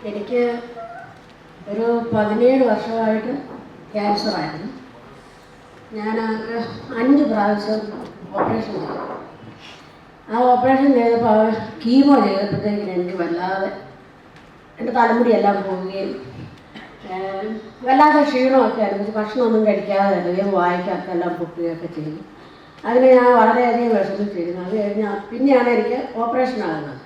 എനിക്ക് ഒരു 17 വർഷമായിട്ട് ക്യാൻസറായിരുന്നു. ഞാൻ 5 പ്രാവശ്യം ഓപ്പറേഷൻ ചെയ്തു. ആ ഓപ്പറേഷൻ ചെയ്തപ്പോൾ കീമോ ചെയ്തപ്പോഴത്തേക്കിന് എനിക്ക് വല്ലാതെ എൻ്റെ തലമുടിയെല്ലാം പോവുകയും വല്ലാതെ ക്ഷീണമൊക്കെ ആയിരുന്നു. ഭക്ഷണമൊന്നും കഴിക്കാതെ വേഗം വായിക്കകത്തെല്ലാം പൊട്ടുകയൊക്കെ ചെയ്തു. അതിന് ഞാൻ വളരെയധികം വിഷമിച്ചിരുന്നു. അത് കഴിഞ്ഞാൽ പിന്നെയാണ് എനിക്ക് ഓപ്പറേഷൻ ആകുന്നത്.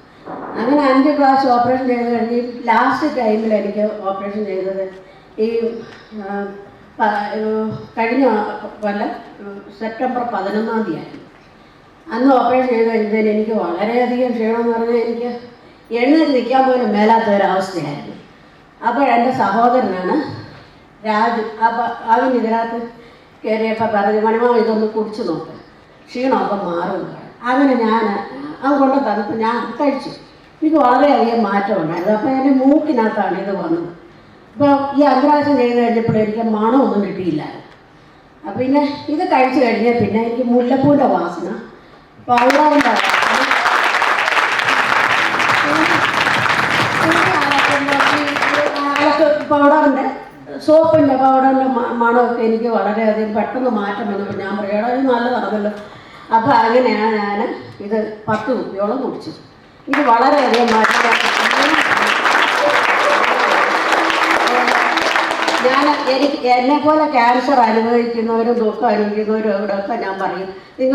അങ്ങനെ 5 പ്രാവശ്യം ഓപ്പറേഷൻ ചെയ്ത് കഴിഞ്ഞ് ലാസ്റ്റ് ടൈമിൽ എനിക്ക് ഓപ്പറേഷൻ ചെയ്തത് ഈ കഴിഞ്ഞ കൊല്ലം സെപ്റ്റംബർ 11-ാം തീയതി അന്ന് ഓപ്പറേഷൻ ചെയ്ത് കഴിഞ്ഞതിന് എനിക്ക് വളരെയധികം ക്ഷീണമെന്ന് പറഞ്ഞാൽ എനിക്ക് എഴുന്നേറ്റ് നിൽക്കാൻ പോലും മേലാത്ത ഒരവസ്ഥയായിരുന്നു. അപ്പോൾ എൻ്റെ സഹോദരനാണ് രാജു. അപ്പോൾ അവൻ ഇതിനകത്ത് കയറിയപ്പോൾ പറഞ്ഞു, മണിമാവ് ഇതൊന്ന് കുടിച്ചു നോക്ക്, ക്ഷീണമൊക്കെ മാറുന്നു. അങ്ങനെ അത് കൊണ്ട് തന്നപ്പോൾ ഞാൻ കഴിച്ചു. എനിക്ക് വളരെയധികം മാറ്റമുണ്ടായിരുന്നു. അപ്പോൾ എൻ്റെ മൂക്കിനകത്താണ് ഇത് വന്നത്. അപ്പോൾ ഈ അഗ്രാസം ചെയ്ത് കഴിഞ്ഞപ്പോൾ എനിക്ക് മണമൊന്നും കിട്ടിയില്ലായിരുന്നു. അപ്പം പിന്നെ ഇത് കഴിച്ചു കഴിഞ്ഞാൽ പിന്നെ എനിക്ക് മുല്ലപ്പൂവിൻ്റെ വാസന, പൗഡറിൻ്റെ പൗഡറിൻ്റെ സോപ്പിൻ്റെ മണമൊക്കെ എനിക്ക് വളരെയധികം പെട്ടെന്ന് മാറ്റം വന്നപ്പോൾ ഞാൻ പറയണം ഇത് നല്ലതാണല്ലോ. അപ്പോൾ അങ്ങനെയാണ് ഞാൻ ഇത് 10 കുപ്പിയോളം കുടിച്ചു. ഇത് വളരെയധികം മാറ്റം. എനിക്ക് എന്നെപ്പോലെ ക്യാൻസർ അനുഭവിക്കുന്നവരും ദുഃഖം അനുഭവിക്കുന്നവരും ഇവിടെയൊക്കെ ഞാൻ പറയും, നിങ്ങൾ